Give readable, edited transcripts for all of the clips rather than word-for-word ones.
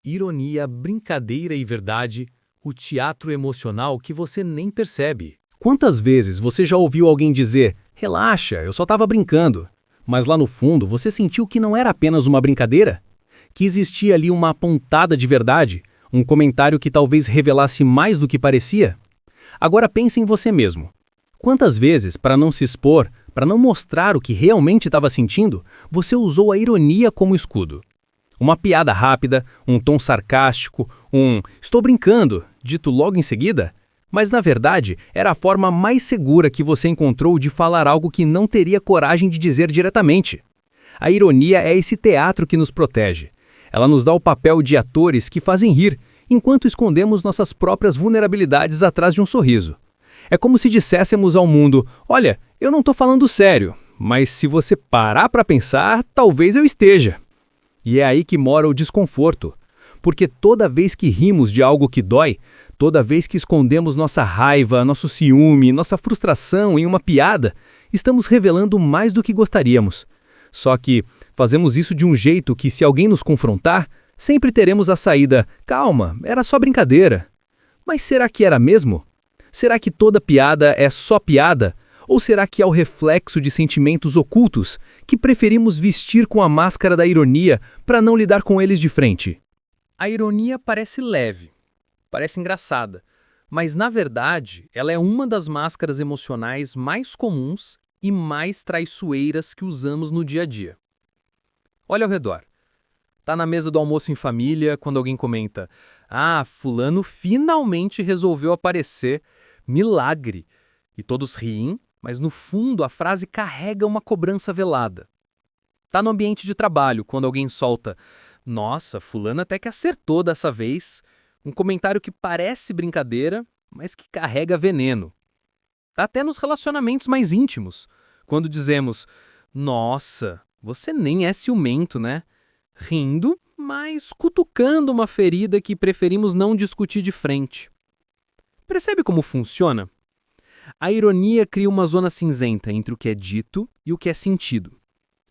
Ironia, brincadeira e verdade, o teatro emocional que você nem percebe. Quantas vezes você já ouviu alguém dizer, relaxa, eu só estava brincando, mas lá no fundo você sentiu que não era apenas uma brincadeira? Que existia ali uma pontada de verdade, um comentário que talvez revelasse mais do que parecia? Agora pense em você mesmo. Quantas vezes, para não se expor, para não mostrar o que realmente estava sentindo, você usou a ironia como escudo? Uma piada rápida, um tom sarcástico, estou brincando, dito logo em seguida? Mas na verdade, era a forma mais segura que você encontrou de falar algo que não teria coragem de dizer diretamente. A ironia é esse teatro que nos protege. Ela nos dá o papel de atores que fazem rir, enquanto escondemos nossas próprias vulnerabilidades atrás de um sorriso. É como se disséssemos ao mundo, olha, eu não estou falando sério, mas se você parar para pensar, talvez eu esteja. E é aí que mora o desconforto. Porque toda vez que rimos de algo que dói, toda vez que escondemos nossa raiva, nosso ciúme, nossa frustração em uma piada, estamos revelando mais do que gostaríamos. Só que fazemos isso de um jeito que, se alguém nos confrontar, sempre teremos a saída, calma, era só brincadeira. Mas será que era mesmo? Será que toda piada é só piada? Ou será que é o reflexo de sentimentos ocultos que preferimos vestir com a máscara da ironia para não lidar com eles de frente? A ironia parece leve, parece engraçada, mas na verdade ela é uma das máscaras emocionais mais comuns e mais traiçoeiras que usamos no dia a dia. Olha ao redor. Tá na mesa do almoço em família quando alguém comenta: "Ah, fulano finalmente resolveu aparecer, milagre!" E todos riem, mas no fundo a frase carrega uma cobrança velada. Tá no ambiente de trabalho quando alguém solta: "Nossa, fulano até que acertou dessa vez", um comentário que parece brincadeira, mas que carrega veneno. Tá até nos relacionamentos mais íntimos, quando dizemos: "Nossa, você nem é ciumento, né?" Rindo, mas cutucando uma ferida que preferimos não discutir de frente. Percebe como funciona? A ironia cria uma zona cinzenta entre o que é dito e o que é sentido.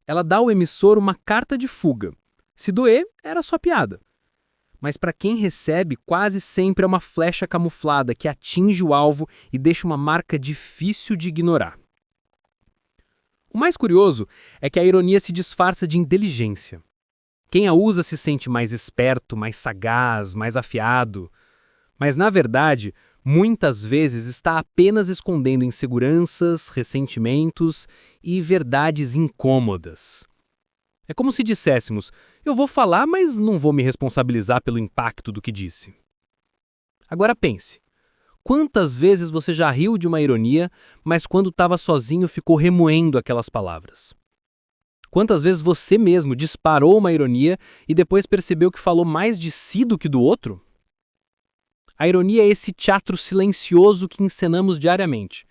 Ela dá ao emissor uma carta de fuga. Se doer, era só piada. Mas para quem recebe, quase sempre é uma flecha camuflada que atinge o alvo e deixa uma marca difícil de ignorar. O mais curioso é que a ironia se disfarça de inteligência. Quem a usa se sente mais esperto, mais sagaz, mais afiado. Mas, na verdade, muitas vezes está apenas escondendo inseguranças, ressentimentos e verdades incômodas. É como se disséssemos: eu vou falar, mas não vou me responsabilizar pelo impacto do que disse. Agora pense. Quantas vezes você já riu de uma ironia, mas quando estava sozinho ficou remoendo aquelas palavras? Quantas vezes você mesmo disparou uma ironia e depois percebeu que falou mais de si do que do outro? A ironia é esse teatro silencioso que encenamos diariamente.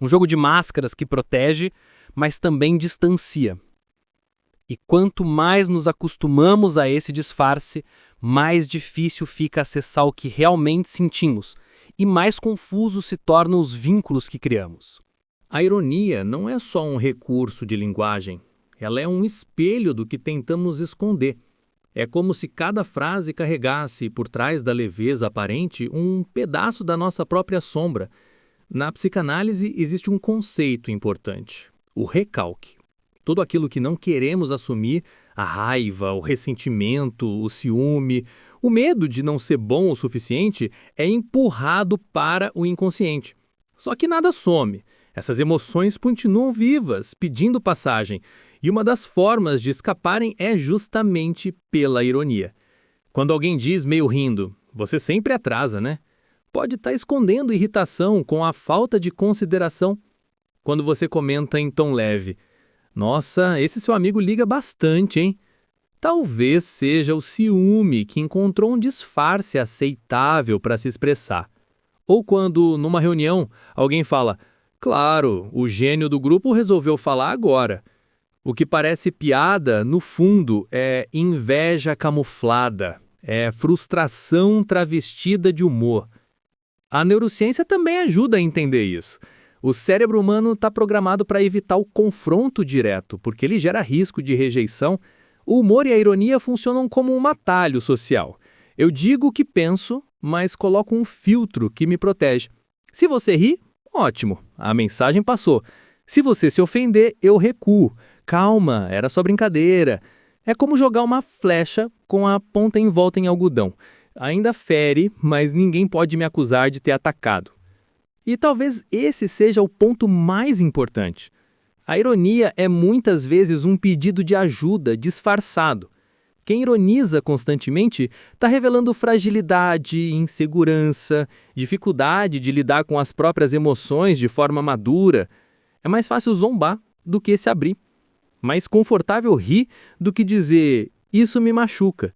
Um jogo de máscaras que protege, mas também distancia. E quanto mais nos acostumamos a esse disfarce, mais difícil fica acessar o que realmente sentimos e mais confusos se tornam os vínculos que criamos. A ironia não é só um recurso de linguagem. Ela é um espelho do que tentamos esconder. É como se cada frase carregasse, por trás da leveza aparente, um pedaço da nossa própria sombra. Na psicanálise existe um conceito importante: o recalque. Tudo aquilo que não queremos assumir, a raiva, o ressentimento, o ciúme, o medo de não ser bom o suficiente, é empurrado para o inconsciente. Só que nada some. Essas emoções continuam vivas, pedindo passagem. E uma das formas de escaparem é justamente pela ironia. Quando alguém diz meio rindo, você sempre atrasa, né? Pode estar escondendo irritação com a falta de consideração. Quando você comenta em tom leve: nossa, esse seu amigo liga bastante, hein? Talvez seja o ciúme que encontrou um disfarce aceitável para se expressar. Ou quando, numa reunião, alguém fala: claro, o gênio do grupo resolveu falar agora. O que parece piada, no fundo, é inveja camuflada, é frustração travestida de humor. A neurociência também ajuda a entender isso. O cérebro humano está programado para evitar o confronto direto, porque ele gera risco de rejeição. O humor e a ironia funcionam como um atalho social. Eu digo o que penso, mas coloco um filtro que me protege. Se você ri, ótimo, a mensagem passou. Se você se ofender, eu recuo. Calma, era só brincadeira. É como jogar uma flecha com a ponta envolta em algodão. Ainda fere, mas ninguém pode me acusar de ter atacado. E talvez esse seja o ponto mais importante. A ironia é muitas vezes um pedido de ajuda disfarçado. Quem ironiza constantemente está revelando fragilidade, insegurança, dificuldade de lidar com as próprias emoções de forma madura. É mais fácil zombar do que se abrir. Mais confortável rir do que dizer: isso me machuca,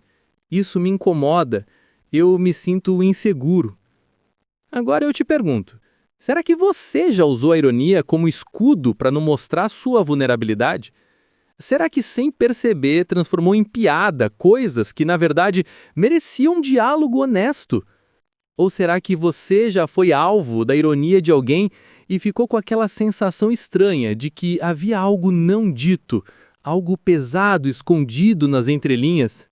isso me incomoda, eu me sinto inseguro. Agora eu te pergunto, será que você já usou a ironia como escudo para não mostrar sua vulnerabilidade? Será que sem perceber transformou em piada coisas que na verdade mereciam um diálogo honesto? Ou será que você já foi alvo da ironia de alguém e ficou com aquela sensação estranha de que havia algo não dito, algo pesado escondido nas entrelinhas?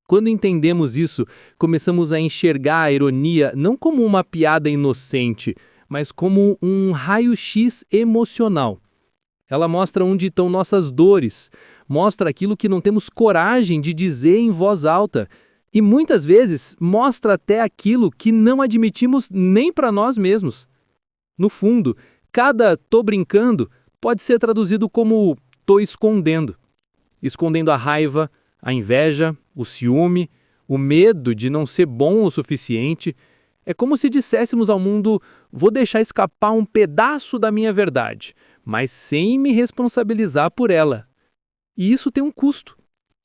Quando entendemos isso, começamos a enxergar a ironia não como uma piada inocente, mas como um raio-x emocional. Ela mostra onde estão nossas dores, mostra aquilo que não temos coragem de dizer em voz alta e muitas vezes mostra até aquilo que não admitimos nem para nós mesmos. No fundo, cada "tô brincando" pode ser traduzido como "tô escondendo". Escondendo a raiva, a inveja, o ciúme, o medo de não ser bom o suficiente. É como se disséssemos ao mundo: vou deixar escapar um pedaço da minha verdade, mas sem me responsabilizar por ela. E isso tem um custo.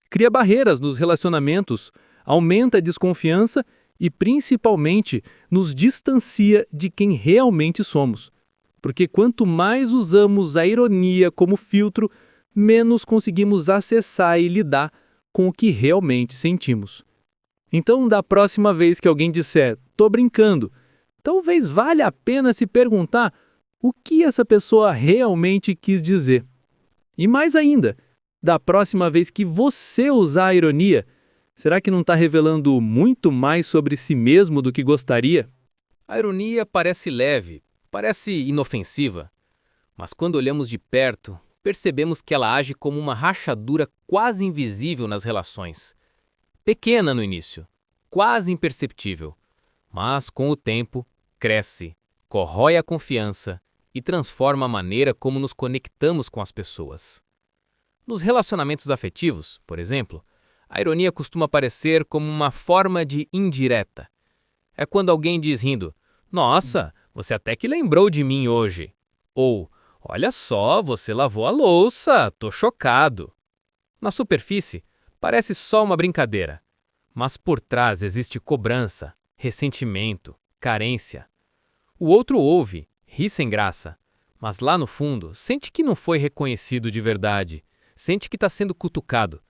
Cria barreiras nos relacionamentos, aumenta a desconfiança e, principalmente, nos distancia de quem realmente somos. Porque quanto mais usamos a ironia como filtro, menos conseguimos acessar e lidar com o que realmente sentimos. Então, da próxima vez que alguém disser "tô brincando", talvez valha a pena se perguntar o que essa pessoa realmente quis dizer. E mais ainda, da próxima vez que você usar a ironia, será que não está revelando muito mais sobre si mesmo do que gostaria? A ironia parece leve, parece inofensiva, mas quando olhamos de perto, percebemos que ela age como uma rachadura quase invisível nas relações. Pequena no início, quase imperceptível, mas com o tempo cresce, corrói a confiança e transforma a maneira como nos conectamos com as pessoas. Nos relacionamentos afetivos, por exemplo, a ironia costuma aparecer como uma forma de indireta. É quando alguém diz rindo: "Nossa, você até que lembrou de mim hoje." Ou "Olha só, você lavou a louça, tô chocado." Na superfície, parece só uma brincadeira, mas por trás existe cobrança, ressentimento, carência. O outro ouve, ri sem graça, mas lá no fundo sente que não foi reconhecido de verdade, sente que está sendo cutucado.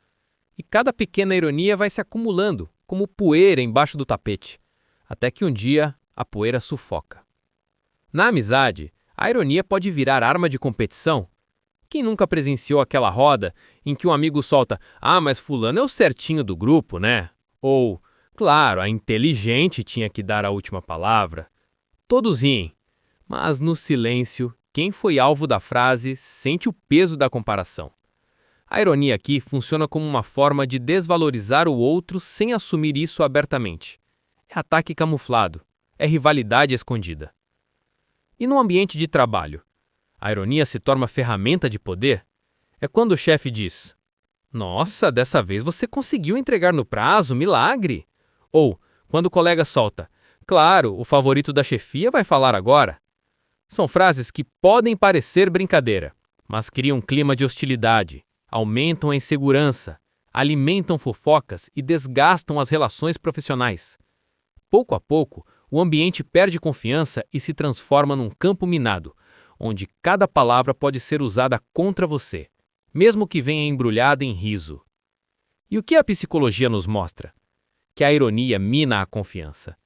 E cada pequena ironia vai se acumulando, como poeira embaixo do tapete, até que um dia a poeira sufoca. Na amizade, a ironia pode virar arma de competição. Quem nunca presenciou aquela roda em que um amigo solta: "Ah, mas fulano é o certinho do grupo, né?" Ou "Claro, a inteligente tinha que dar a última palavra." Todos riem, mas no silêncio, quem foi alvo da frase sente o peso da comparação. A ironia aqui funciona como uma forma de desvalorizar o outro sem assumir isso abertamente. É ataque camuflado, é rivalidade escondida. E no ambiente de trabalho, a ironia se torna ferramenta de poder? É quando o chefe diz: "Nossa, dessa vez você conseguiu entregar no prazo, milagre!" Ou quando o colega solta: "Claro, o favorito da chefia vai falar agora." São frases que podem parecer brincadeira, mas criam um clima de hostilidade, aumentam a insegurança, alimentam fofocas e desgastam as relações profissionais. Pouco a pouco, o ambiente perde confiança e se transforma num campo minado, onde cada palavra pode ser usada contra você, mesmo que venha embrulhada em riso. E o que a psicologia nos mostra? Que a ironia mina a confiança.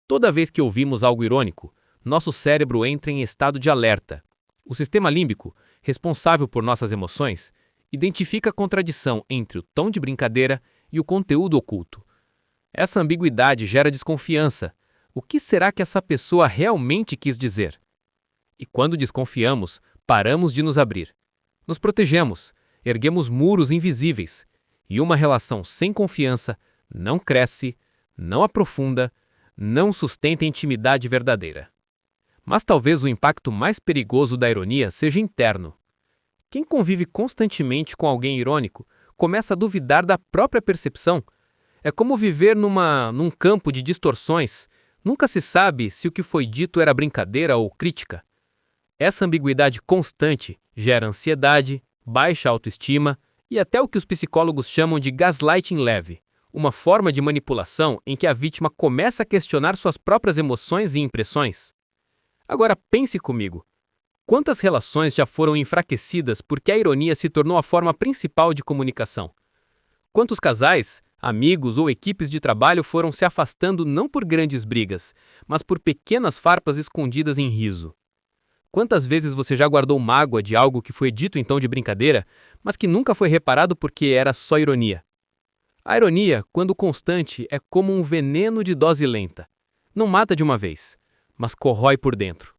Toda vez que ouvimos algo irônico, nosso cérebro entra em estado de alerta. O sistema límbico, responsável por nossas emoções, identifica a contradição entre o tom de brincadeira e o conteúdo oculto. Essa ambiguidade gera desconfiança. O que será que essa pessoa realmente quis dizer? E quando desconfiamos, paramos de nos abrir. Nos protegemos, erguemos muros invisíveis. E uma relação sem confiança não cresce, não aprofunda, não sustenta a intimidade verdadeira. Mas talvez o impacto mais perigoso da ironia seja interno. Quem convive constantemente com alguém irônico começa a duvidar da própria percepção. É como viver num campo de distorções. Nunca se sabe se o que foi dito era brincadeira ou crítica. Essa ambiguidade constante gera ansiedade, baixa autoestima e até o que os psicólogos chamam de gaslighting leve, uma forma de manipulação em que a vítima começa a questionar suas próprias emoções e impressões. Agora pense comigo. Quantas relações já foram enfraquecidas porque a ironia se tornou a forma principal de comunicação? Quantos casais, amigos ou equipes de trabalho foram se afastando não por grandes brigas, mas por pequenas farpas escondidas em riso? Quantas vezes você já guardou mágoa de algo que foi dito em tom de brincadeira, mas que nunca foi reparado porque era só ironia? A ironia, quando constante, é como um veneno de dose lenta. Não mata de uma vez, mas corrói por dentro.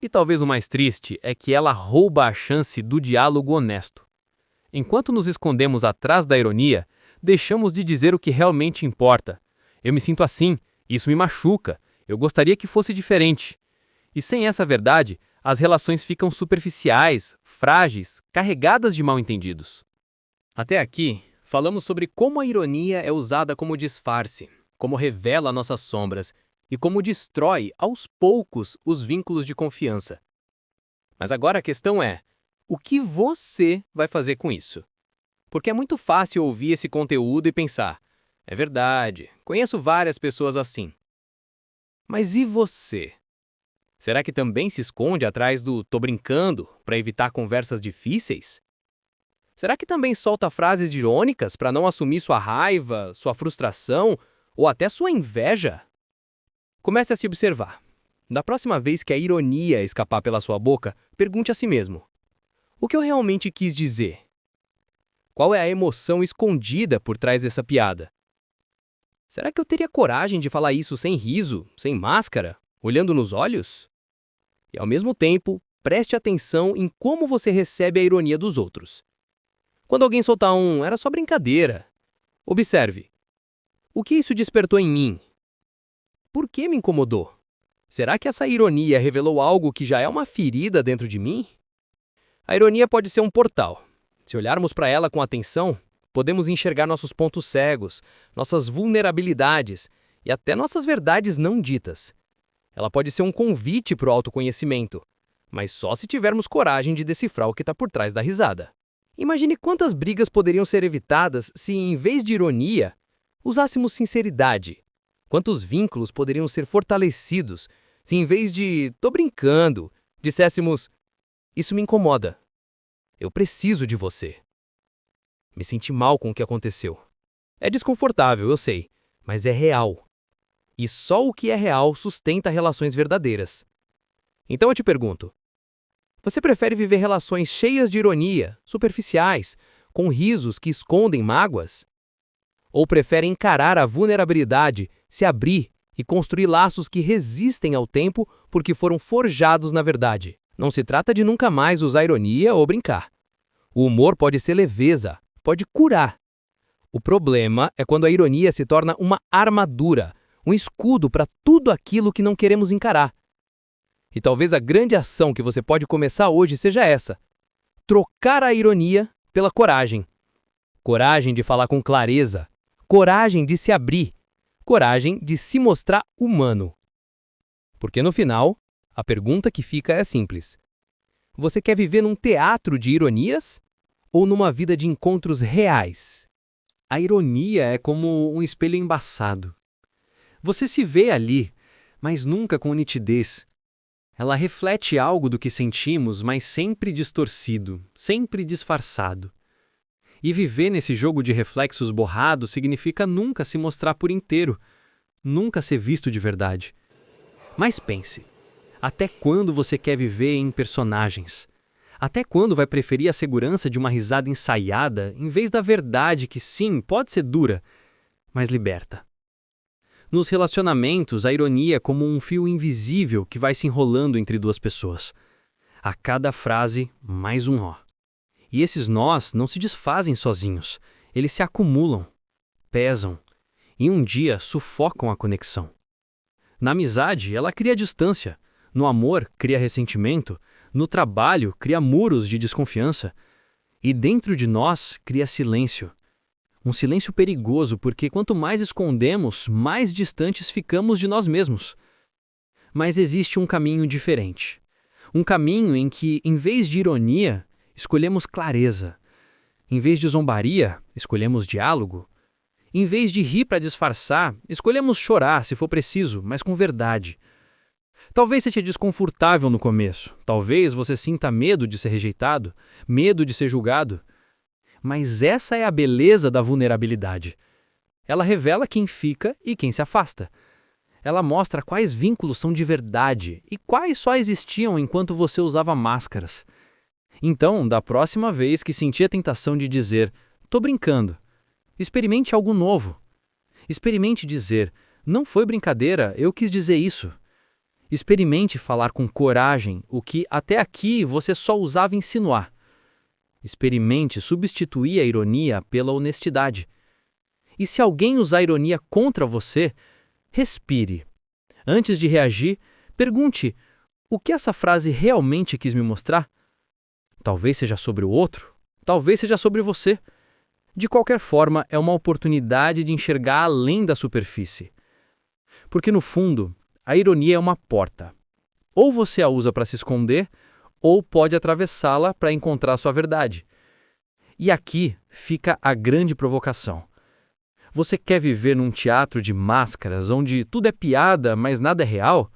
E talvez o mais triste é que ela rouba a chance do diálogo honesto. Enquanto nos escondemos atrás da ironia, deixamos de dizer o que realmente importa. Eu me sinto assim, isso me machuca, eu gostaria que fosse diferente. E sem essa verdade, as relações ficam superficiais, frágeis, carregadas de mal-entendidos. Até aqui, falamos sobre como a ironia é usada como disfarce, como revela nossas sombras e como destrói, aos poucos, os vínculos de confiança. Mas agora a questão é, o que você vai fazer com isso? Porque é muito fácil ouvir esse conteúdo e pensar, é verdade, conheço várias pessoas assim. Mas e você? Será que também se esconde atrás do "tô brincando" para evitar conversas difíceis? Será que também solta frases irônicas para não assumir sua raiva, sua frustração ou até sua inveja? Comece a se observar. Da próxima vez que a ironia escapar pela sua boca, pergunte a si mesmo: o que eu realmente quis dizer? Qual é a emoção escondida por trás dessa piada? Será que eu teria coragem de falar isso sem riso, sem máscara, olhando nos olhos? E ao mesmo tempo, preste atenção em como você recebe a ironia dos outros. Quando alguém soltar "era só brincadeira", observe. O que isso despertou em mim? Por que me incomodou? Será que essa ironia revelou algo que já é uma ferida dentro de mim? A ironia pode ser um portal. Se olharmos para ela com atenção, podemos enxergar nossos pontos cegos, nossas vulnerabilidades e até nossas verdades não ditas. Ela pode ser um convite para o autoconhecimento, mas só se tivermos coragem de decifrar o que está por trás da risada. Imagine quantas brigas poderiam ser evitadas se, em vez de ironia, usássemos sinceridade. Quantos vínculos poderiam ser fortalecidos se, em vez de "tô brincando", disséssemos "isso me incomoda. Eu preciso de você. Me senti mal com o que aconteceu. É desconfortável, eu sei, mas é real. E só o que é real sustenta relações verdadeiras. Então eu te pergunto, você prefere viver relações cheias de ironia, superficiais, com risos que escondem mágoas? Ou prefere encarar a vulnerabilidade, se abrir e construir laços que resistem ao tempo porque foram forjados na verdade? Não se trata de nunca mais usar ironia ou brincar. O humor pode ser leveza, pode curar. O problema é quando a ironia se torna uma armadura, um escudo para tudo aquilo que não queremos encarar. E talvez a grande ação que você pode começar hoje seja essa: trocar a ironia pela coragem. Coragem de falar com clareza, coragem de se abrir, coragem de se mostrar humano. Porque no final, a pergunta que fica é simples: você quer viver num teatro de ironias ou numa vida de encontros reais? A ironia é como um espelho embaçado. Você se vê ali, mas nunca com nitidez. Ela reflete algo do que sentimos, mas sempre distorcido, sempre disfarçado. E viver nesse jogo de reflexos borrados significa nunca se mostrar por inteiro, nunca ser visto de verdade. Mas pense, até quando você quer viver em personagens? Até quando vai preferir a segurança de uma risada ensaiada em vez da verdade que sim, pode ser dura, mas liberta? Nos relacionamentos, a ironia é como um fio invisível que vai se enrolando entre duas pessoas. A cada frase, mais um nó. E esses nós não se desfazem sozinhos, eles se acumulam, pesam, e um dia sufocam a conexão. Na amizade, ela cria distância. No amor, cria ressentimento. No trabalho, cria muros de desconfiança. E dentro de nós, cria silêncio. Um silêncio perigoso, porque quanto mais escondemos, mais distantes ficamos de nós mesmos. Mas existe um caminho diferente. Um caminho em que, em vez de ironia, escolhemos clareza. Em vez de zombaria, escolhemos diálogo. Em vez de rir para disfarçar, escolhemos chorar, se for preciso, mas com verdade. Talvez seja desconfortável no começo. Talvez você sinta medo de ser rejeitado, medo de ser julgado. Mas essa é a beleza da vulnerabilidade. Ela revela quem fica e quem se afasta. Ela mostra quais vínculos são de verdade e quais só existiam enquanto você usava máscaras. Então, da próxima vez que sentir a tentação de dizer, "tô brincando", experimente algo novo. Experimente dizer, "não foi brincadeira, eu quis dizer isso". Experimente falar com coragem o que até aqui você só usava insinuar. Experimente substituir a ironia pela honestidade. E se alguém usar ironia contra você, respire. Antes de reagir, pergunte: o que essa frase realmente quis me mostrar? Talvez seja sobre o outro, talvez seja sobre você. De qualquer forma, é uma oportunidade de enxergar além da superfície. Porque, no fundo, a ironia é uma porta. Ou você a usa para se esconder, ou pode atravessá-la para encontrar sua verdade. E aqui fica a grande provocação. Você quer viver num teatro de máscaras, onde tudo é piada, mas nada é real?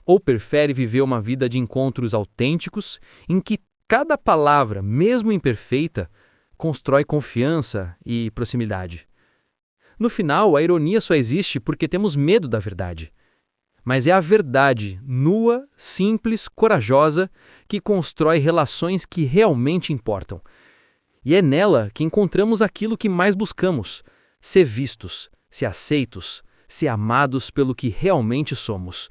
Ou prefere viver uma vida de encontros autênticos, em que cada palavra, mesmo imperfeita, constrói confiança e proximidade? No final, a ironia só existe porque temos medo da verdade. Mas é a verdade, nua, simples, corajosa, que constrói relações que realmente importam. E é nela que encontramos aquilo que mais buscamos: ser vistos, ser aceitos, ser amados pelo que realmente somos.